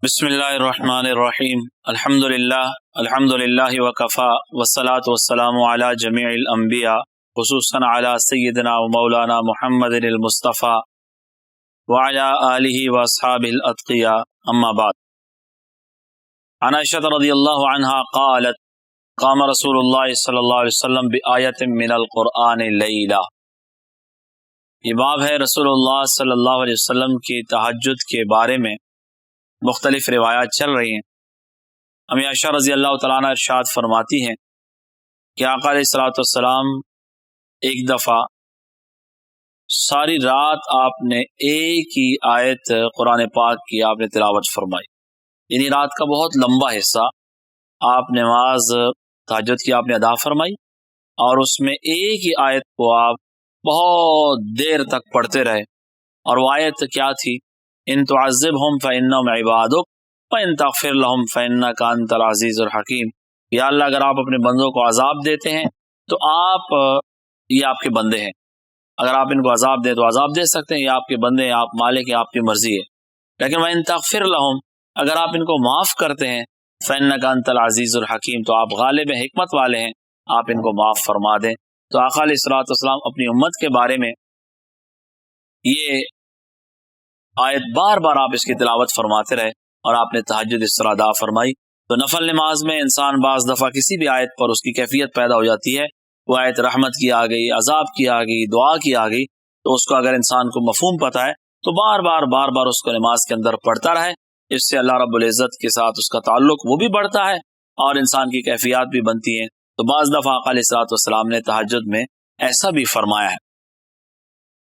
بسم اللہ الرحمن الرحیم الحمد للہ وکفا والصلاة والسلام علی جمیع الانبیاء خصوصاً علی سیدنا و مولانا محمد المصطفیٰ وعلی آلہ واصحابہ الاتقیاء اما بعد. عن عائشہ رضی اللہ عنہا قالت قام رسول اللہ صلی اللہ علیہ وسلم بآیت من القرآن لیلہ. یہ باب ہے رسول اللہ صلی اللہ علیہ وسلم کی تہجد کے بارے میں. مختلف روایات چل رہی ہیں. امی عائشہ رضی اللہ تعالیٰ عنہ ارشاد فرماتی ہیں کہ آقا علیہ الصلوۃ والسلام ایک دفعہ ساری رات آپ نے ایک ہی آیت قرآن پاک کی آپ نے تلاوت فرمائی. یعنی رات کا بہت لمبا حصہ آپ نماز تہجد کی آپ نے ادا فرمائی اور اس میں ایک ہی آیت کو آپ بہت دیر تک پڑھتے رہے. اور وہ آیت کیا تھی؟ ان تعذبہم فإنہم عبادک وإن تغفر لہم فإنک انت العزیز الحکیم. یا اللہ اگر آپ اپنے بندوں کو عذاب دیتے ہیں تو یہ آپ کے بندے ہیں. اگر آپ ان کو عذاب دیں تو عذاب دے سکتے ہیں، یہ آپ کے بندے ہیں، آپ مالک ہیں، آپ کی مرضی ہے. لیکن وإن تغفر لہم اگر آپ ان کو معاف کرتے ہیں فإنک انت العزیز الحکیم تو آپ غالب حکمت والے ہیں، آپ ان کو معاف فرما دیں. تو آقا علیہ الصلوۃ والسلام اپنی امت کے بارے میں یہ آیت بار بار آپ اس کی تلاوت فرماتے رہے اور آپ نے تہجد اس طرح ادا فرمائی. تو نفل نماز میں انسان بعض دفعہ کسی بھی آیت پر اس کی کیفیت پیدا ہو جاتی ہے. وہ آیت رحمت کی آ گئی، عذاب کی آ گئی، دعا کی آ گئی، تو اس کو اگر انسان کو مفہوم پتہ ہے تو بار بار اس کو نماز کے اندر پڑھتا رہے. اس سے اللہ رب العزت کے ساتھ اس کا تعلق وہ بھی بڑھتا ہے اور انسان کی کیفیات بھی بنتی ہیں. تو بعض دفعہ آقا علیہ الصلوۃ والسلام نے تہجد میں ایسا بھی فرمایا ہے.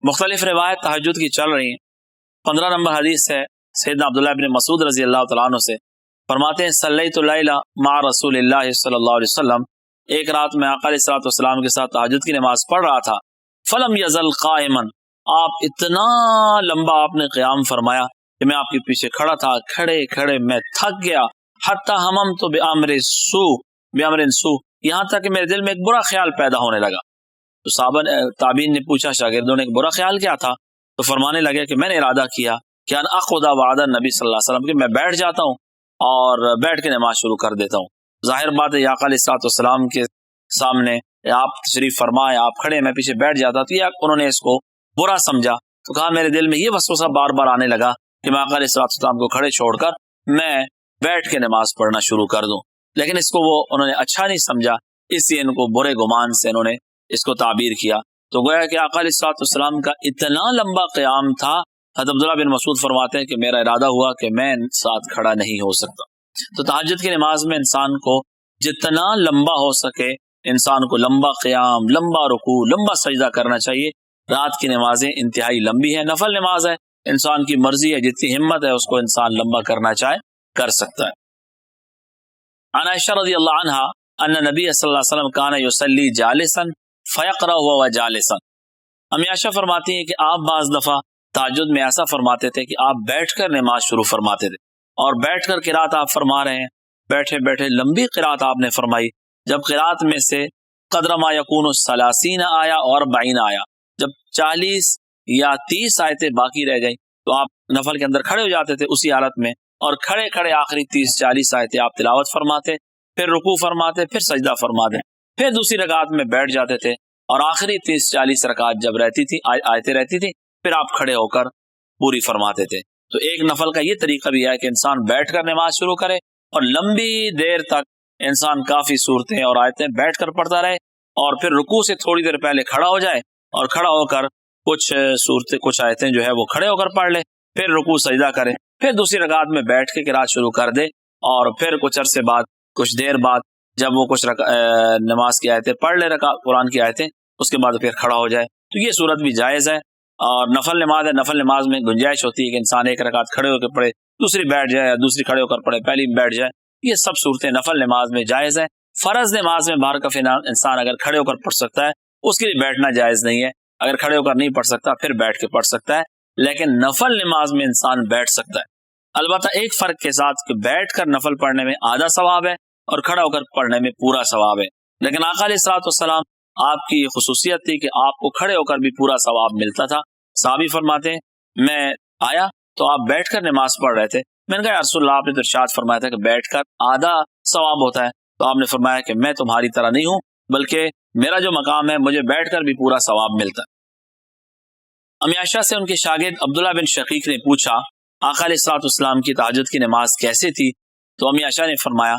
مختلف روایت تہجد کی چل رہی ہیں. 15 نمبر حدیث ہے سیدنا عبداللہ بن مسعود رضی اللہ تعالیٰ عنہ سے، فرماتے ہیں صلیت اللیلہ مع رسول اللہ صلی اللہ علیہ وسلم. ایک رات میں آقا علیہ الصلوۃ والسلام کے ساتھ تہجد کی نماز پڑھ رہا تھا. فلم یزل قائما آپ اتنا لمبا آپ نے قیام فرمایا کہ میں آپ کے پیچھے کھڑا تھا، کھڑے میں تھک گیا. حتی ہممت بامر سوء یہاں تک کہ میرے دل میں ایک برا خیال پیدا ہونے لگا. تو صحابہ تابعین نے پوچھا شاگردوں نے ایک برا خیال کیا تھا؟ تو فرمانے لگے کہ میں نے ارادہ کیا کہ ان اخذ بعد نبی صلی اللہ علیہ وسلم کہ میں بیٹھ جاتا ہوں اور بیٹھ کے نماز شروع کر دیتا ہوں. ظاہر بات ہے آقا علیہ الصلوۃ والسلام کے سامنے آپ تشریف فرمائے، آپ کھڑے، میں پیچھے بیٹھ جاتا. تو یہ انہوں نے اس کو برا سمجھا. تو کہا میرے دل میں یہ وسوسہ بار بار آنے لگا کہ میں آقا علیہ الصلوۃ والسلام کو کھڑے چھوڑ کر میں بیٹھ کے نماز پڑھنا شروع کر دوں. لیکن اس کو وہ انہوں نے اچھا نہیں سمجھا، اس لیے ان کو برے گمان سے انہوں نے اس کو تعبیر کیا. تو گویا کہ آقا علیہ الصلوۃ والسلام کا اتنا لمبا قیام تھا. حضرت عبداللہ بن مسعود فرماتے ہیں کہ میرا ارادہ ہوا کہ میں ساتھ کھڑا نہیں ہو سکتا. تو تہجد کی نماز میں انسان کو جتنا لمبا ہو سکے انسان کو لمبا قیام، لمبا رکوع، لمبا سجدہ کرنا چاہیے. رات کی نمازیں انتہائی لمبی ہیں، نفل نماز ہے، انسان کی مرضی ہے، جتنی ہمت ہے اس کو انسان لمبا کرنا چاہے کر سکتا ہے. عن عائشہ رضی اللہ عنہا ان نبی صلی اللہ علیہ وسلم کان یصلی جالسا فیقرأ وهو جالسا. امی عائشہ فرماتی ہیں کہ آپ بعض دفعہ تہجد میں ایسا فرماتے تھے کہ آپ بیٹھ کر نماز شروع فرماتے تھے اور بیٹھ کر قرات آپ فرما رہے ہیں، بیٹھے لمبی قرات آپ نے فرمائی. جب قرات میں سے قدر ما یکون 30 آیا اور 40 آیا، جب 40 یا 30 آیتیں باقی رہ گئی تو آپ نفل کے اندر کھڑے ہو جاتے تھے اسی حالت میں اور کھڑے آخری 30-40 آیتیں آپ تلاوت فرماتے، پھر رکوع فرماتے، پھر سجدہ فرماتے، پھر دوسری رکعت میں بیٹھ جاتے تھے اور آخری 30-40 رکعت جب رہتی تھی آیتیں رہتی تھی پھر آپ کھڑے ہو کر پوری فرماتے تھے. تو ایک نفل کا یہ طریقہ بھی ہے کہ انسان بیٹھ کر نماز شروع کرے اور لمبی دیر تک انسان کافی صورتیں اور آیتیں بیٹھ کر پڑھتا رہے اور پھر رکوع سے تھوڑی دیر پہلے کھڑا ہو جائے اور کھڑا ہو کر کچھ آیتیں جو ہے وہ کھڑے ہو کر پڑھ لے، پھر رکوع سجدہ کرے، پھر دوسری رکعت میں بیٹھ کے قرات شروع کر دے اور پھر کچھ عرصے بعد، کچھ دیر بعد جب وہ کچھ نماز کی آیتیں پڑھ لے، قرآن کی آیتیں، اس کے بعد پھر کھڑا ہو جائے. تو یہ صورت بھی جائز ہے. اور نفل نماز ہے، نفل نماز میں گنجائش ہوتی ہے کہ انسان ایک رکعت کھڑے ہو کے پڑھے، دوسری بیٹھ جائے، یا دوسری کھڑے ہو کر پڑھے، پہلی بیٹھ جائے. یہ سب صورتیں نفل نماز میں جائز ہیں. فرض نماز میں بہرکیف انسان اگر کھڑے ہو کر پڑھ سکتا ہے اس کے لیے بیٹھنا جائز نہیں ہے. اگر کھڑے ہو کر نہیں پڑھ سکتا پھر بیٹھ کے پڑھ سکتا ہے. لیکن نفل نماز میں انسان بیٹھ سکتا ہے، البتہ ایک فرق کے ساتھ کہ بیٹھ کر نفل پڑھنے میں آدھا ثواب ہے اور کھڑا ہو کر پڑھنے میں پورا ثواب ہے. لیکن آقا علیہ الصلوۃ والسلام آپ کی خصوصیت تھی کہ آپ کو کھڑے ہو کر بھی پورا ثواب ملتا تھا. صحابی فرماتے ہیں میں آیا تو آپ بیٹھ کر نماز پڑھ رہے تھے، میں نے کہا یا رسول اللہ آپ نے تو ارشاد فرمایا تھا کہ بیٹھ کر آدھا ثواب ہوتا ہے، تو آپ نے فرمایا کہ میں تمہاری طرح نہیں ہوں، بلکہ میرا جو مقام ہے مجھے بیٹھ کر بھی پورا ثواب ملتا ہے۔ امی عائشہ سے ان کے شاگرد عبداللہ بن شقیق نے پوچھا آقا علیہ الصلوۃ والسلام کی تہجد کی نماز کیسے تھی؟ تو امی عائشہ نے فرمایا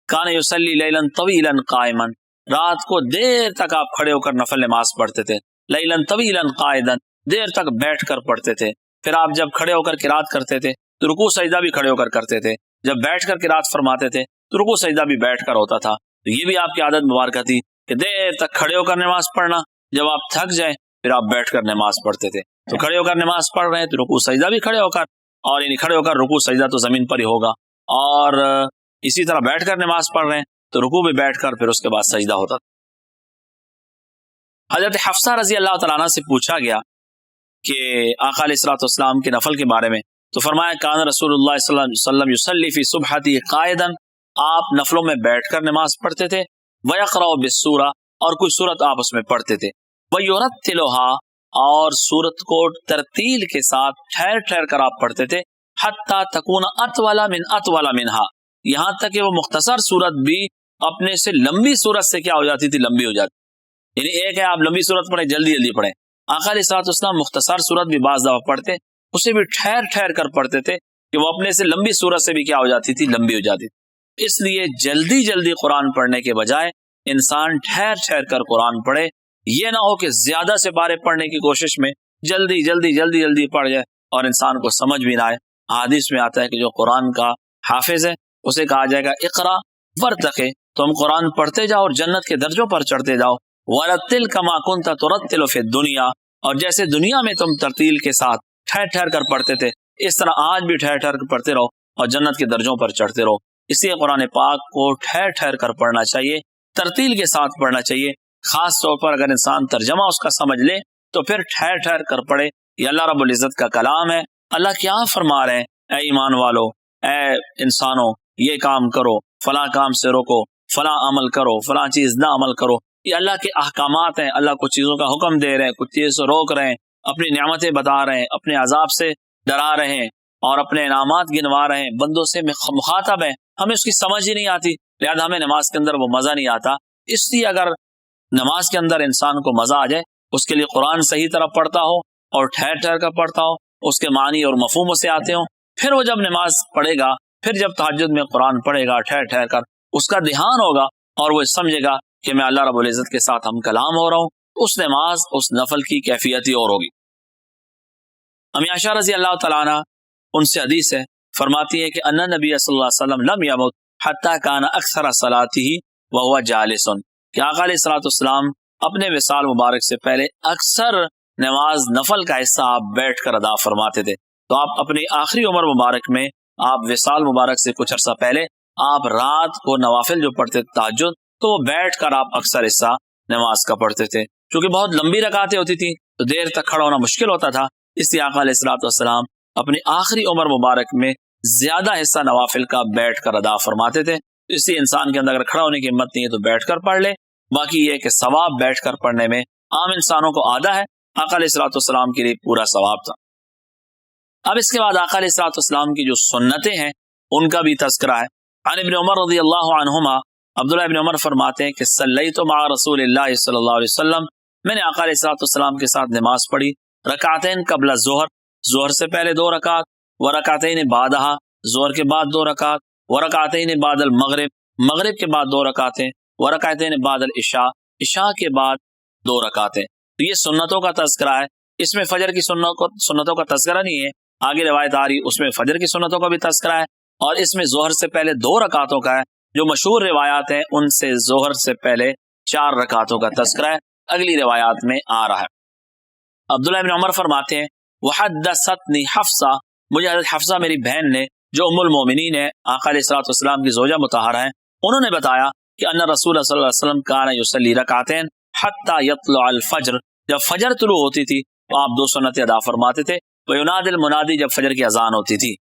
کان یصلی لیلا طویلا قائما، رات کو دیر تک آپ کھڑے ہو کر نفل نماز پڑھتے تھے، لیلا طویلا قائدا، دیر تک بیٹھ کر پڑھتے تھے، پھر آپ جب کھڑے ہو کر قرات کرتے تھے تو رکوع سجدہ بھی کھڑے ہو کر کرتے تھے، جب بیٹھ کر قرات فرماتے تھے تو رکوع سجدہ بھی بیٹھ کر ہوتا تھا۔ تو یہ بھی آپ کی عادت مبارکہ تھی کہ دیر تک کھڑے ہو کر نماز پڑھنا، جب آپ تھک جائیں پھر آپ بیٹھ کر نماز پڑھتے تھے۔ تو کھڑے ہو کر نماز پڑھ رہے ہیں تو رکوع سجدہ بھی کھڑے ہو کر، اور یعنی کھڑے ہو کر رکوع سجدہ تو زمین پر ہی ہوگا، اور اسی طرح بیٹھ کر نماز پڑھ رہے ہیں تو رکوع بھی بیٹھ کر پھر اس کے بعد سجدہ ہوتا تھا۔ حضرت حفصہ رضی اللہ تعالیٰ عنہ سے پوچھا گیا کہ آقا علیہ الصلوۃ والسلام کے نفل کے بارے میں، تو فرمایا کان رسول اللہ صلی اللہ علیہ وسلم یصلی فی صبحتی قائدا، آپ نفلوں میں بیٹھ کر نماز پڑھتے تھے، ویقرأ بالسورہ، اور کوئی سورت آپ اس میں پڑھتے تھے، ویرتلها، اور سورت کو ترتیل کے ساتھ ٹھہر ٹھہر کر آپ پڑھتے تھے، حتی تکون اطول منہا، یہاں تک کہ وہ مختصر سورت بھی اپنے سے لمبی سورت سے کیا ہو جاتی تھی، لمبی ہو جاتی، یعنی ایک ہے آپ لمبی سورت پڑھیں جلدی جلدی پڑھیں، آقا علیہ الصلوۃ والسلام مختصر سورت بھی بعض دفعہ پڑھتے، اسے بھی ٹھہر ٹھہر کر پڑھتے تھے کہ وہ اپنے سے لمبی سورت سے بھی کیا ہو جاتی تھی، لمبی ہو جاتی تھی۔ اس لیے جلدی جلدی قرآن پڑھنے کے بجائے انسان ٹھہر ٹھہر کر قرآن پڑھے، یہ نہ ہو کہ زیادہ سے بارے پڑھنے کی کوشش میں جلدی جلدی جلدی جلدی پڑھ جائے اور انسان کو سمجھ بھی نہ آئے۔ حدیث میں آتا ہے کہ جو قرآن کا حافظ ہے اسے کہا جائے گا اقرا ورتقِ، تم قرآن پڑھتے جاؤ اور جنت کے درجوں پر چڑھتے جاؤ، ورتل کما کنت ترتل فی الدنیا، اور جیسے دنیا میں تم ترتیل کے ساتھ ٹھہر ٹھہر کر پڑھتے تھے اس طرح آج بھی ٹھہر ٹھہر کر پڑھتے رہو اور جنت کے درجوں پر چڑھتے رہو۔ اس لیے قرآن پاک کو ٹھہر ٹھہر کر پڑھنا چاہیے، ترتیل کے ساتھ پڑھنا چاہیے، خاص طور پر اگر انسان ترجمہ اس کا سمجھ لے تو پھر ٹھہر ٹھہر کر پڑھے۔ یہ اللہ رب العزت کا کلام ہے، اللہ کیا فرما رہے ہیں، اے ایمان والو، اے انسانوں، یہ کام کرو، فلاں کام سے روکو، فلاں عمل کرو، فلاں چیز نہ عمل کرو۔ یہ اللہ کے احکامات ہیں، اللہ کچھ چیزوں کا حکم دے رہے ہیں، کچھ چیزوں سے روک رہے ہیں، اپنی نعمتیں بتا رہے ہیں، اپنے عذاب سے ڈرا رہے ہیں اور اپنے انعامات گنوا رہے ہیں، بندوں سے مخاطب ہیں، ہمیں اس کی سمجھ ہی نہیں آتی، لہذا ہمیں نماز کے اندر وہ مزہ نہیں آتا۔ اس لیے اگر نماز کے اندر انسان کو مزہ آ جائے، اس کے لیے قرآن صحیح طرح پڑھتا ہو اور ٹھہر ٹھہر کر پڑھتا ہو، اس کے معنی اور مفہوم اسے آتے ہوں، پھر وہ جب نماز پڑھے گا، پھر جب تہجد میں قرآن پڑھے گا ٹھہر ٹھہر کر، اس کا دھیان ہوگا اور وہ سمجھے گا کہ میں اللہ رب العزت کے ساتھ ہم کلام ہو رہا ہوں، اس نماز اس نفل کی کیفیت ہی اور ہوگی۔ امی عائشہ رضی اللہ تعالیٰ عنہ ان سے حدیث ہے، فرماتی ہے کہ ان نبی صلی اللہ علیہ وسلم لم یمت حتی کان اکثر صلاتہ وہو جالس، کہ آقا علیہ الصلوۃ والسلام اپنے وصال مبارک سے پہلے اکثر نماز نفل کا حصہ آپ بیٹھ کر ادا فرماتے تھے۔ تو آپ اپنی آخری عمر مبارک میں، آپ وصال مبارک سے کچھ عرصہ پہلے آپ رات کو نوافل جو پڑھتے تھے تہجد، تو وہ بیٹھ کر آپ اکثر حصہ نماز کا پڑھتے تھے، کیونکہ بہت لمبی رکعتیں ہوتی تھی تو دیر تک کھڑا ہونا مشکل ہوتا تھا، اس لیے آقا علیہ الصلوۃ والسلام اپنی آخری عمر مبارک میں زیادہ حصہ نوافل کا بیٹھ کر ادا فرماتے تھے۔ اس لیے انسان کے اندر اگر کھڑا ہونے کی ہمت نہیں ہے تو بیٹھ کر پڑھ لے، باقی یہ کہ ثواب بیٹھ کر پڑھنے میں عام انسانوں کو آدھا ہے، آقا علیہ الصلوۃ والسلام کے لیے پورا ثواب تھا۔ اب اس کے بعد آقا علیہ الصلوۃ والسلام کی جو سنتیں ہیں ان کا بھی تذکرہ ہے۔ عن ابن عمر رضی اللہ عنہما، عبداللہ ابن عمر فرماتے ہیں کہ صلیت مع رسول اللہ صلی اللہ علیہ وسلم، میں نے آقا علیہ الصلوۃ والسلام کے ساتھ نماز پڑھی، رکعتین قبل الظہر، ظہر سے پہلے 2 رکعت، ورکعتین بعدہا، ظہر کے بعد 2 رکعت، ورکعتین بعد المغرب، مغرب کے بعد 2 رکعتیں، ورکعتین بعد العشاء، عشاء کے بعد 2 رکعتیں۔ تو یہ سنتوں کا تذکرہ ہے، اس میں فجر کی سنتوں کا تذکرہ نہیں ہے، آگے روایت آ رہی اس میں فجر کی سنتوں کا بھی تذکرہ ہے، اور اس میں ظہر سے پہلے 2 رکعتوں کا ہے، جو مشہور روایات ہیں ان سے ظہر سے پہلے 4 رکعتوں کا تذکرہ ہے، اگلی روایات میں آ رہا ہے۔ عبداللہ ابن عمر فرماتے ہیں وحدثتنی حفصہ، مجھے حضرت حفصہ میری بہن نے، جو ام المومنین ہے، آقا علیہ الصلوۃ والسلام کی زوجہ مطہرہ ہیں، انہوں نے بتایا کہ ان رسول صلی اللہ علیہ وسلم کان یصلی رکعتین حتی یطلع الفجر، جب فجر طلوع ہوتی تھی تو آپ 2 سنتیں ادا فرماتے تھے، وینادی المنادی، جب فجر کی اذان ہوتی تھی،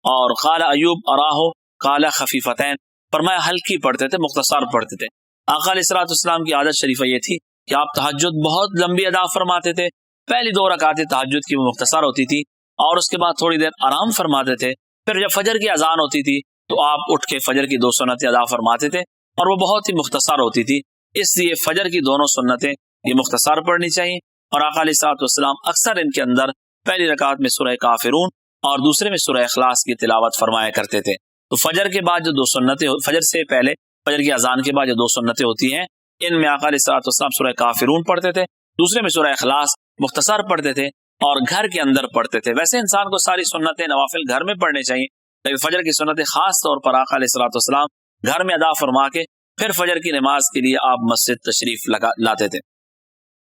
اور قال ایوب اراہو قال خفیفتین، فرمایا ہلکی پڑھتے تھے، مختصر پڑھتے تھے۔ آقا علیہ الصلوۃ والسلام کی عادت شریفہ یہ تھی کہ آپ تہجد بہت لمبی ادا فرماتے تھے، پہلی 2 رکعتیں تہجد کی وہ مختصر ہوتی تھی اور اس کے بعد تھوڑی دیر آرام فرماتے تھے، پھر جب فجر کی اذان ہوتی تھی تو آپ اٹھ کے فجر کی 2 سنتیں ادا فرماتے تھے اور وہ بہت ہی مختصر ہوتی تھی، اس لیے فجر کی دونوں سنتیں یہ مختصر پڑھنی چاہیے، اور آقا علیہ الصلوۃ والسلام اکثر ان کے اندر پہلی رکعت میں سورہ کافرون اور دوسرے میں سورہ اخلاص کی تلاوت فرمایا کرتے تھے۔ تو فجر کے بعد جو 2 سنتیں، فجر سے پہلے فجر کی اذان کے بعد جو 2 سنتیں ہوتی ہیں، ان میں آقا علیہ الصلوۃ والسلام سورہ کافرون پڑھتے تھے، دوسرے میں سورہ اخلاص مختصر پڑھتے تھے اور گھر کے اندر پڑھتے تھے۔ ویسے انسان کو ساری سنتیں نوافل گھر میں پڑھنے چاہیے، لیکن فجر کی سنتیں خاص طور پر آقا علیہ الصلوۃ والسلام گھر میں ادا فرما کے پھر فجر کی نماز کے لیے آپ مسجد تشریف لاتے تھے۔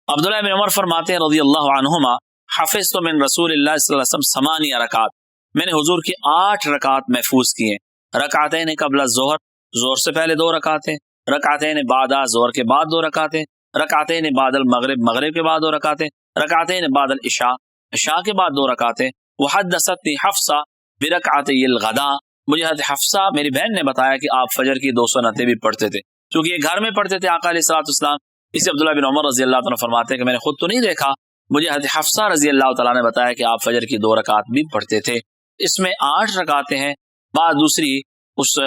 عبداللہ بن عمر فرماتے ہیں رضی اللہ عنہما، حفظت من رسول اللہ صلی اللہ علیہ وسلم 8 رکعات، میں نے حضور کی 8 رکعات محفوظ کی ہیں۔ رکعتین قبل الظہر، ظہر سے پہلے 2 رکعتیں، رکعتین بعد ظہر کے بعد 2 رکعتیں، رکعتین بعد المغرب، مغرب کے بعد 2 رکعتیں، رکعتین بعد العشاء، عشاء کے بعد 2 رکعتیں۔ وحدثتنی حفصہ برکعتی الغداء، مجھے حضرت حفصہ میری بہن نے بتایا کہ آپ فجر کی 2 سنتیں بھی پڑھتے تھے، کیونکہ یہ گھر میں پڑھتے تھے آقا علیہ الصلوۃ والسلام۔ اسے عبداللہ بن عمر رضی اللہ عنہ فرماتے ہیں کہ میں نے خود تو نہیں دیکھا، مجھے حضرت حفصہ رضی اللہ تعالیٰ نے بتایا کہ آپ فجر کی 2 رکعت بھی پڑھتے تھے۔ اس میں 8 رکعتیں ہیں، بعد دوسری اس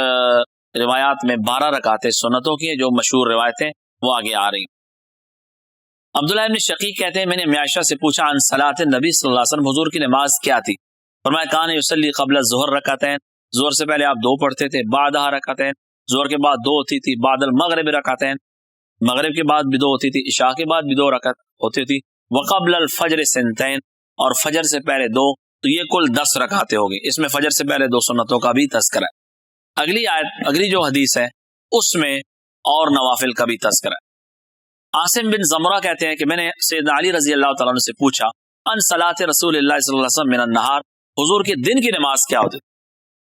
روایات میں 12 رکعتیں سنتوں کی ہیں، جو مشہور روایتیں وہ آگے آ رہی ہیں۔ عبداللہ ابن شقیق کہتے ہیں میں نے عائشہ سے پوچھا عن صلاۃ النبی صلی اللہ علیہ وسلم، حضور کی نماز کیا تھی؟ فرمایا کان یصلی قبل الظہر رکعتین، ظہر سے پہلے آپ 2 پڑھتے تھے، بعدها رکعتین، ظہر کے بعد 2 ہوتی تھی، بعد المغرب رکعتین، مغرب کے بعد بھی 2 ہوتی تھی، عشاء کے بعد بھی 2 رکعت ہوتی تھی، وقبل الفجر سنتین، اور فجر سے پہلے 2، تو یہ کل 10 رکعتیں ہوگی۔ اس میں فجر سے پہلے 2 سنتوں کا بھی تذکرہ ہے۔ اگلی آیت، اگلی جو حدیث ہے اس میں اور نوافل کا بھی تذکرہ ہے۔ عاصم بن زمرہ کہتے ہیں کہ میں نے سیدنا علی رضی اللہ تعالیٰ عنہ سے پوچھا ان صلاۃ رسول اللہ صلی اللہ علیہ وسلم من النہار، حضور کے دن کی نماز کیا ہوتی؟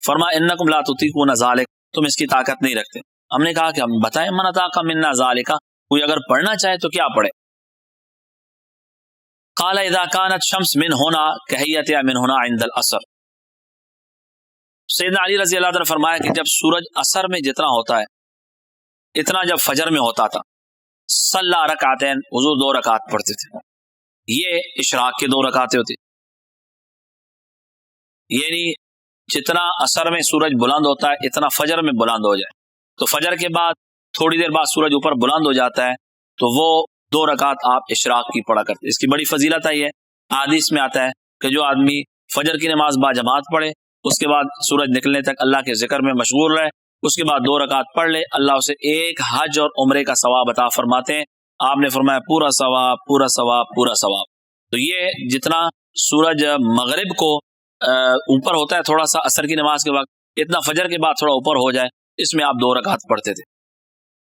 فرمایا انکم لا تطیقون ذلک، تم اس کی طاقت نہیں رکھتے۔ ہم نے کہا کہ ہم بتائیں، من اطاق منا ذلک، کوئی اگر پڑھنا چاہے تو کیا پڑھے؟ قال اذا كانت شمس من هنا كهيئتها من هنا عند العصر، سیدنا علی رضی اللہ عنہ نے فرمایا کہ جب سورج عصر میں جتنا ہوتا ہے اتنا جب فجر میں ہوتا تھا، صلی رکعتین، حضور 2 رکعت پڑھتے تھے۔ یہ اشراق کے 2 رکعتیں ہوتی، یعنی جتنا عصر میں سورج بلند ہوتا ہے اتنا فجر میں بلند ہو جائے، تو فجر کے بعد تھوڑی دیر بعد سورج اوپر بلند ہو جاتا ہے تو وہ 2 رکعت آپ اشراق کی پڑھا کرتے۔ اس کی بڑی فضیلت ہے، یہ حدیث میں آتا ہے کہ جو آدمی فجر کی نماز با جماعت پڑھے، اس کے بعد سورج نکلنے تک اللہ کے ذکر میں مشغول رہے، اس کے بعد 2 رکعت پڑھ لے، اللہ اسے ایک حج اور عمرے کا ثواب عطا فرماتے ہیں۔ آپ نے فرمایا پورا ثواب، پورا ثواب، پورا ثواب۔ تو یہ جتنا سورج مغرب کو اوپر ہوتا ہے تھوڑا سا عصر کی نماز کے وقت، اتنا فجر کے بعد تھوڑا اوپر ہو جائے، اس میں آپ 2 رکعت پڑھتے تھے۔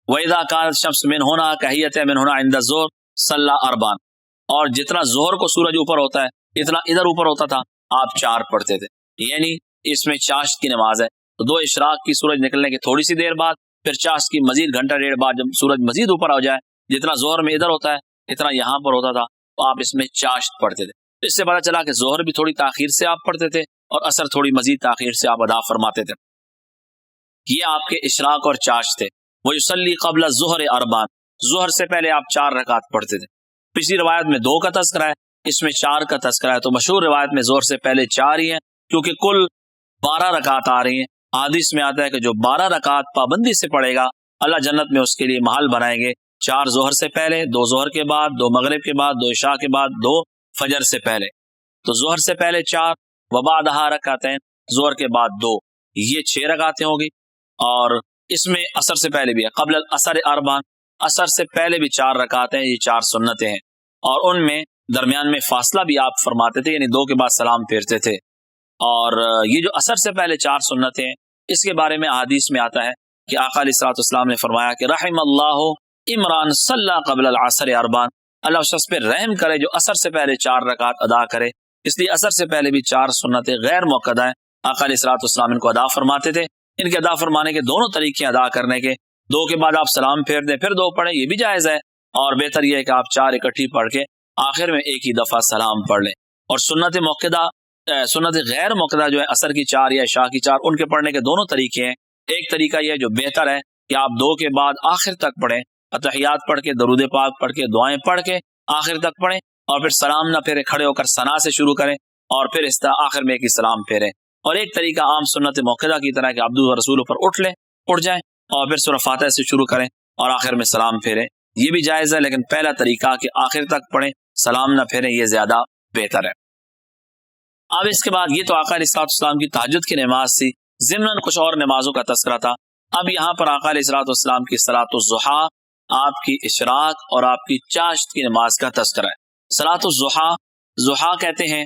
وَإِذَا كَانَتْ الشَّمْسُ مِنْ هُنَا كَهِيَّةٍ مِنْ هُنَا عِنْدَ الظُّهْرِ صَلَّى أَرْبَعًا، اور جتنا ظہر کو سورج اوپر ہوتا ہے اتنا ادھر اوپر ہوتا تھا، آپ 4 پڑھتے تھے۔ یعنی اس میں چاشت کی نماز ہے، تو 2 اشراق کی سورج نکلنے کے تھوڑی سی دیر بعد، پھر چاشت کی مزید گھنٹہ ڈیڑھ بعد جب سورج مزید اوپر آ جائے، جتنا ظہر میں ادھر ہوتا ہے اتنا یہاں پر ہوتا تھا، تو آپ اس میں چاشت پڑھتے تھے۔ اس سے پتہ چلا کہ ظہر بھی تھوڑی تاخیر سے آپ پڑھتے تھے اور عصر تھوڑی مزید تاخیر سے آپ ادا فرماتے تھے۔ یہ آپ کے اشراق اور چاشت تھے۔ وَيُصَلِّي قَبْلَ الظُّهْرِ أَرْبَعًا، ظہر سے پہلے آپ 4 رکعت پڑھتے تھے۔ پچھلی روایت میں 2 کا تذکرہ ہے، اس میں 4 کا تذکرہ ہے، تو مشہور روایت میں ظہر سے پہلے 4 ہی ہیں، کیونکہ کل 12 رکعت آ رہی ہیں۔ حدیث میں آتا ہے کہ جو 12 رکعت پابندی سے پڑھے گا اللہ جنت میں اس کے لیے محل بنائیں گے، 4 ظہر سے پہلے، 2 ظہر کے بعد، 2 مغرب کے بعد، 2 عشاء کے بعد، 2 فجر سے پہلے۔ تو ظہر سے پہلے 4 وبعدہا رکعتین، ظہر کے بعد 2، یہ 6 رکعتیں ہوگی۔ اور اس میں عصر سے پہلے بھی ہے، قبل العصر اربعا، عصر سے پہلے بھی 4 رکعتیں، یہ 4 سنتیں ہیں، اور ان میں درمیان میں فاصلہ بھی آپ فرماتے تھے، یعنی 2 کے بعد سلام پھیرتے تھے۔ اور یہ جو عصر سے پہلے 4 سنتیں ہیں، اس کے بارے میں احادیث میں آتا ہے کہ آقا علیہ الصلوۃ والسلام نے فرمایا کہ رحم اللہ عمران صلی قبل العصر اربعا، اللہ اس شخص پہ رحم کرے جو عصر سے پہلے 4 رکعت ادا کرے۔ اس لیے عصر سے پہلے بھی 4 سنتیں غیر موقدہ ہیں، آقا علیہ الصلوۃ والسلام ان کو ادا فرماتے تھے۔ ان کے ادا فرمانے کے دونوں طریقے ادا کرنے کے، 2 کے بعد آپ سلام پھیر دیں پھر 2 پڑھیں، یہ بھی جائز ہے، اور بہتر یہ ہے کہ آپ 4 اکٹھی پڑھ کے آخر میں ایک ہی دفعہ سلام پڑھ لیں۔ اور سنت موقدہ، سنت غیر موقدہ جو ہے عصر کی 4 یا عشاء کی 4، ان کے پڑھنے کے دونوں طریقے ہیں۔ ایک طریقہ یہ جو بہتر ہے کہ آپ 2 کے بعد آخر تک پڑھیں، اتحیات پڑھ کے، درود پاک پڑھ کے، دعائیں پڑھ کے آخر تک پڑھیں، اور پھر سلام نہ پھیرے، کھڑے ہو کر ثنا سے شروع کریں، اور پھر اس طرح آخر میں ایک ہی سلام پھیریں۔ اور ایک طریقہ عام سنت موقعہ کی طرح کہ عبدو و رسول پر اٹھ جائیں اور پھر سورہ فاتحہ سے شروع کریں اور آخر میں سلام پھیریں، یہ بھی جائز ہے، لیکن پہلا طریقہ کہ آخر تک پڑھیں، سلام نہ پھیریں، یہ زیادہ بہتر ہے۔ اب اس کے بعد یہ تو آقا علیہ السلام کی تہجد کی نماز تھی، ضمناً کچھ اور نمازوں کا تذکرہ تھا۔ اب یہاں پر آقا علیہ السلام کی صلاۃ الضحیٰ، آپ کی اشراق اور آپ کی چاشت کی نماز کا تذکرہ ہے۔ صلاۃ الضحیٰ، ضحیٰ کہتے ہیں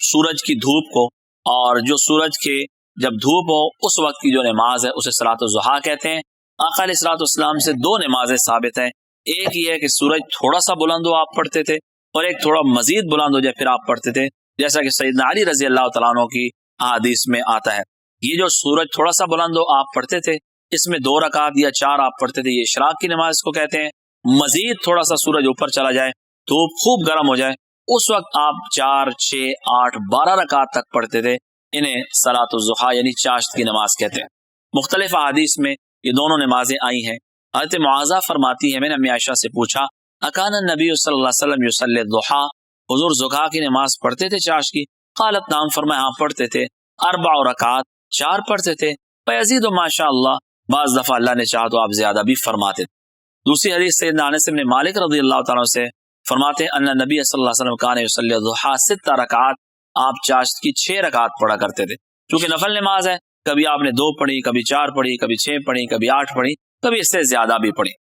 سورج کی دھوپ کو، اور جو سورج کے جب دھوپ ہو اس وقت کی جو نماز ہے اسے صلاۃ الضحیٰ کہتے ہیں۔ آقا علیہ السلام سے دو نمازیں ثابت ہیں، ایک یہ ہے کہ سورج تھوڑا سا بلند ہو آپ پڑھتے تھے، اور ایک تھوڑا مزید بلند ہو جائے پھر آپ پڑھتے تھے، جیسا کہ سیدنا علی رضی اللہ تعالیٰ عنہ کی احادیث میں آتا ہے۔ یہ جو سورج تھوڑا سا بلند ہو آپ پڑھتے تھے، اس میں 2 رکعت یا 4 آپ پڑھتے تھے، یہ اشراق کی نماز کو کہتے ہیں۔ مزید تھوڑا سا سورج اوپر چلا جائے، دھوپ خوب گرم ہو جائے، اس وقت آپ 4، 6، 8، 12 رکعت تک پڑھتے تھے، انہیں صلاۃ الضحیٰ یعنی چاشت کی نماز کہتے ہیں۔ مختلف احادیث میں یہ دونوں نمازیں آئی ہیں۔ حضرت معاذہ فرماتی ہے میں نے امی عائشہ سے پوچھا اکان النبی صلی اللہ علیہ وسلم یصلی الضحیٰ، حضور ضحیٰ کی نماز پڑھتے تھے چاشت کی؟ قالت نعم، فرمایا ہاں پڑھتے تھے، 4 رکعات، 4 پڑھتے تھے، فیزید ما شاء اللہ، بعض دفعہ اللہ نے چاہا تو آپ زیادہ بھی فرماتے تھے۔ دوسری حدیث سیدنا انس بن مالک رضی اللہ تعالیٰ عنہ سے فرماتے ہیں ان نبی صلی اللہ علیہ وسلم کان یصلی الضحیٰ 6 رکعات، آپ چاشت کی 6 رکعات پڑھا کرتے تھے۔ چونکہ نفل نماز ہے، کبھی آپ نے 2 پڑھی، کبھی 4 پڑھی، کبھی 6 پڑھی، کبھی 8 پڑھی، کبھی اس سے زیادہ بھی پڑھی۔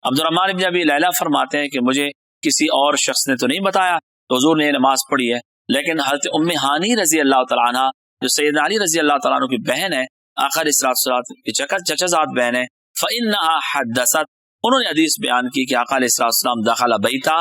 عبد الرحمن بن ابی لیلہ فرماتے ہیں کہ مجھے کسی اور شخص نے تو نہیں بتایا تو حضور نے نماز پڑھی ہے، لیکن حضرت ام ہانی رضی اللہ تعالیٰ عنہ جو سیدنا علی رضی اللہ تعالیٰ عنہ کی بہن ہے، آقا علیہ الصلوۃ کی چچا زاد بہن ہے، فإنها حدثت، انہوں نے حدیث بیان کی کہ آقا علیہ السلام دخل بیتا،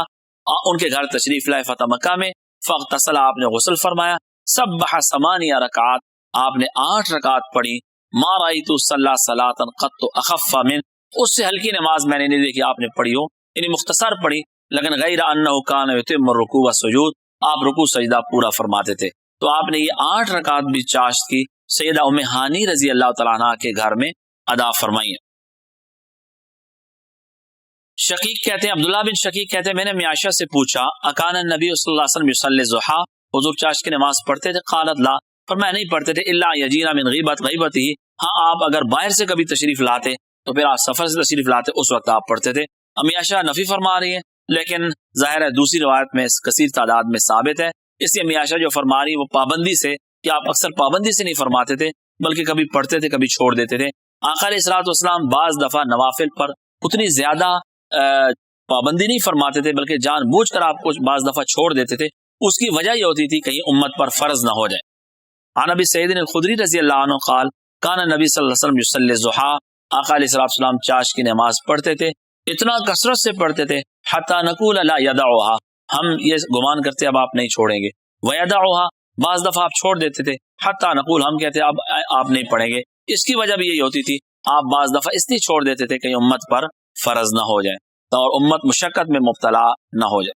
ان کے گھر تشریف لائے فتح مکہ میں، فاغتسل، آپ نے غسل فرمایا، سبح 8 رکعات، آپ نے 8 رکعات پڑھی، ما رأیت صلی صلاۃ قط اخف من، اس سے ہلکی نماز میں نے نہیں دیکھی آپ نے پڑھی ہو، یعنی مختصر پڑھی، لیکن غیر انہ کان یتم الرکوع والسجود، آپ رکوع سجدہ پورا فرماتے تھے۔ تو آپ نے یہ 8 رکعات بھی چاشت کی سیدہ ام ہانی رضی اللہ تعالیٰ عنہ کے گھر میں ادا فرمائی ہیں۔ شقیق کہتے ہیں، عبداللہ بن شقیق کہتے ہیں میں نے عائشہ سے پوچھا اکان النبی صلی اللہ علیہ وسلم یصلی الضحیٰ، حضور چاشت کی نماز پڑھتے تھے؟ قالت لا، فرمایا نہیں پڑھتے تھے، الا یجینا من غیبتہ، ہاں آپ اگر باہر سے کبھی تشریف لاتے تو پھر آپ سفر سے تشریف لاتے اس وقت آپ پڑھتے تھے۔ امی عائشہ نفی فرما رہی ہیں، لیکن ظاہر ہے دوسری روایت میں کثیر تعداد میں ثابت ہے، اس لیے امی عائشہ جو فرما رہی وہ پابندی سے، کہ آپ اکثر پابندی سے نہیں فرماتے تھے بلکہ کبھی پڑھتے تھے کبھی چھوڑ دیتے تھے۔ آقا علیہ السلام بعض دفعہ نوافل پر اتنی زیادہ پابندی نہیں فرماتے تھے بلکہ جان بوجھ کر آپ کو بعض دفعہ چھوڑ دیتے تھے، اس کی وجہ یہ ہوتی تھی کہیں امت پر فرض نہ ہو جائے۔ عن ابی سعید الخدری رضی اللہ عنہ قال کان نبی صلی اللہ علیہ وسلم یصلی الضحیٰ، آقا علیہ السلام چاشت کی نماز پڑھتے تھے، اتنا کثرت سے پڑھتے تھے، حتی نقول لا یدعوها، ہم یہ گمان کرتے اب آپ نہیں چھوڑیں گے، ویدعوها، بعض دفعہ آپ چھوڑ دیتے تھے، حتی نقول، ہم کہتے اب آپ نہیں پڑھیں گے۔ اس کی وجہ بھی یہی ہوتی تھی، آپ بعض دفعہ اس لیے چھوڑ دیتے تھے کہ امت پر فرض نہ ہو جائے اور امت مشقت میں مبتلا نہ ہو جائے۔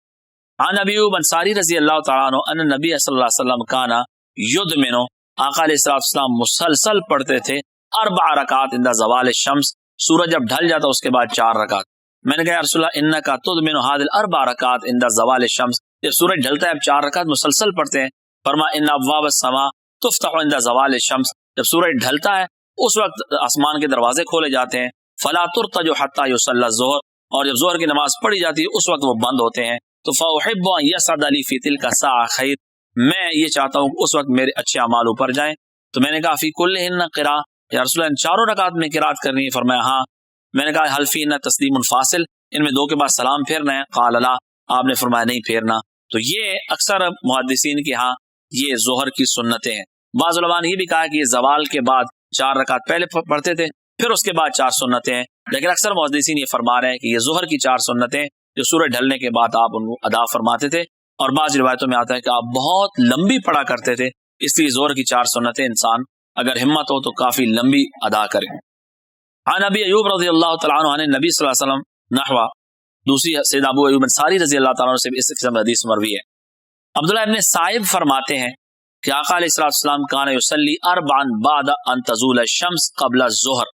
عن ابی ایوب انصاری رضی اللہ تعالیٰ عنہ ان نبی صلی اللہ علیہ وسلم کان یدمن، آقا علیہ السلام مسلسل پڑھتے تھے 4 رکعات عند زوال الشمس، سورج جب ڈھل جاتا اس کے بعد 4 رکعات۔ میں نے کہا یا رسول اللہ انک تدمن هذه ال4 رکعات عند زوال الشمس، جب سورج ڈھلتا ہے اب 4 رکعات مسلسل پڑھتے ہیں؟ فرما ان ابواب السماء تفتح عند زوال الشمس، جب سورج ڈھلتا ہے اس وقت آسمان کے دروازے کھولے جاتے ہیں، فلا ترتج حتى يصلى الظهر، اور جب ظہر کی نماز پڑھی جاتی ہے اس وقت وہ بند ہوتے ہیں۔ تو فاحب ان يسعد لي في تلك الساعه خير، میں یہ چاہتا ہوں کہ اس وقت میرے اچھے اعمال اوپر جائیں۔ تو میں نے کہا فی کلہن قراءۃ، یا رسول اللہ 4 رکعات میں قرات کرنی ہے؟ فرمایا ہاں۔ میں نے کہا حل فیہن تسلیم فاصل، ان میں 2 کے بعد سلام پھیرنا ہے؟ قال لا، آپ نے فرمایا نہیں پھیرنا۔ تو یہ اکثر محدثین کے ہاں یہ ظہر کی سنتیں ہیں۔ بعض علماء نے یہ بھی کہا کہ یہ زوال کے بعد 4 رکعت پہلے پڑھتے تھے پھر اس کے بعد 4 سنتیں ہیں، لیکن اکثر محدثین یہ فرما رہے ہیں کہ یہ ظہر کی 4 سنتیں جو سورج ڈھلنے کے بعد آپ ان کو ادا فرماتے تھے، اور بعض روایتوں میں آتا ہے کہ آپ بہت لمبی پڑھا کرتے تھے، اس لیے ظہر کی 4 سنتیں انسان اگر ہمت ہو تو کافی لمبی ادا کرے۔ عن ابی ایوب رضی اللہ تعالیٰ عنہ عن نبی صلی اللہ علیہ وسلم نحوہ، دوسری سید ابو ایوب انصاری رضی اللہ تعالیٰ عنہ سے اس قسم حدیث مروی ہے۔ عبداللہ ابن صائب فرماتے ہیں کہ آقا علیہ السلام کان یصلی 4 بعد ان تزول الشمس قبل الظہر،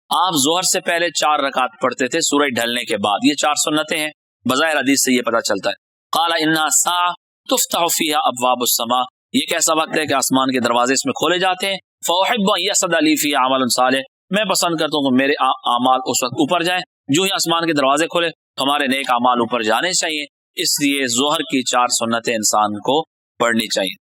آپ ظہر سے پہلے 4 رکعت پڑھتے تھے سورج ڈھلنے کے بعد۔ یہ 4 سنتیں ہیں، بظاہر حدیث سے یہ پتہ چلتا ہے۔ قال انها ساعة تفتح فيها ابواب السماء، یہ کیسا وقت ہے کہ آسمان کے دروازے اس میں کھولے جاتے ہیں. فأحب أن يسعد لي فيه عمل صالح، میں پسند کرتا ہوں کہ میرے اعمال اس وقت اوپر جائیں. جو ہی آسمان کے دروازے کھولے تو ہمارے نیک اعمال اوپر جانے چاہیے. اس لیے ظہر کی 4 سنتیں انسان کو پڑھنی چاہیے.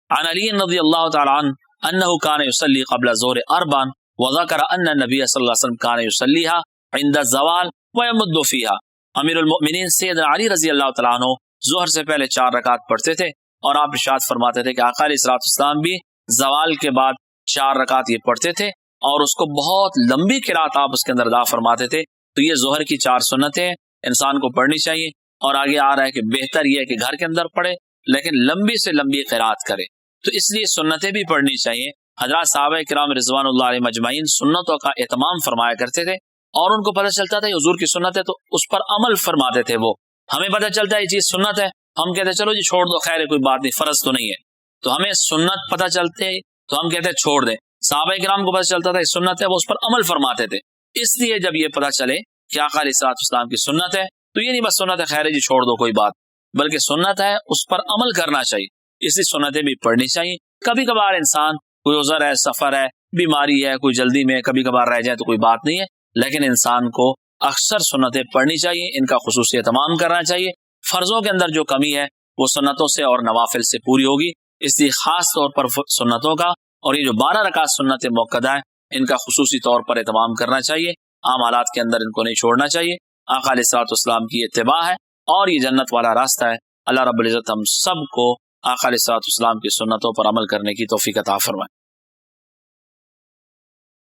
عن علی رضی اللہ تعالی عنہ انه كان يصلي قبل الظهر 4 وذكر ان النبي صلی اللہ علیہ وسلم كان يصليها عند الزوال ويمد فيها. امیر المؤمنین سیدنا علی رضی اللہ تعالیٰ عنہ ظہر سے پہلے 4 رکعت پڑھتے تھے، اور آپ ارشاد فرماتے تھے کہ آقا علیہ الصلوۃ والسلام بھی زوال کے بعد 4 رکعت یہ پڑھتے تھے، اور اس کو بہت لمبی قرات آپ اس کے اندر ادا فرماتے تھے. تو یہ ظہر کی 4 سنتیں انسان کو پڑھنی چاہیے. اور آگے آ رہا ہے کہ بہتر یہ ہے کہ گھر کے اندر پڑھے لیکن لمبی سے لمبی قرات کرے. تو اس لیے سنتیں بھی پڑھنی چاہیے. حضرات صحابہ کرام رضوان اللہ علیہ مجمعین سنتوں کا اہتمام فرمایا کرتے تھے، اور ان کو پتہ چلتا تھا کہ حضور کی سنت ہے تو اس پر عمل فرماتے تھے. وہ ہمیں پتہ چلتا ہے یہ چیز سنت ہے، ہم کہتے ہیں چلو جی چھوڑ دو، خیر ہے کوئی بات نہیں، فرض تو نہیں ہے. تو ہمیں سنت پتہ چلتے تو ہم کہتے ہیں چھوڑ دیں. صحابہ کرام کو پتہ چلتا تھا یہ سنت ہے، وہ اس پر عمل فرماتے تے. اس لیے جب یہ پتہ چلے کہ آقا علیہ الصلوۃ والسلام کی سنت ہے تو یہ نہیں بس سنت ہے خیر ہے جی چھوڑ دو کوئی بات، بلکہ سنت ہے اس پر عمل کرنا چاہیے. اس لیے سنتیں بھی پڑھنی چاہیے. کبھی کبھار انسان کوئی عذر ہے، سفر ہے، بیماری ہے، کوئی جلدی میں کبھی کبھار رہ جائے تو کوئی بات نہیں ہے، لیکن انسان کو اکثر سنتیں پڑھنی چاہیے. ان کا خصوصی اہتمام کرنا چاہیے. فرضوں کے اندر جو کمی ہے وہ سنتوں سے اور نوافل سے پوری ہوگی. اس لیے خاص طور پر سنتوں کا اور یہ جو 12 رکعت سنت موقدہ ہیں ان کا خصوصی طور پر اہتمام کرنا چاہیے. عام حالات کے اندر ان کو نہیں چھوڑنا چاہیے. آقا علیہ الصلوۃ والسلام کی اتباع ہے اور یہ جنت والا راستہ ہے. اللہ رب العزت ہم سب کو آقا علیہ الصلوۃ والسلام کی سنتوں پر عمل کرنے کی توفیق عطا فرمائے.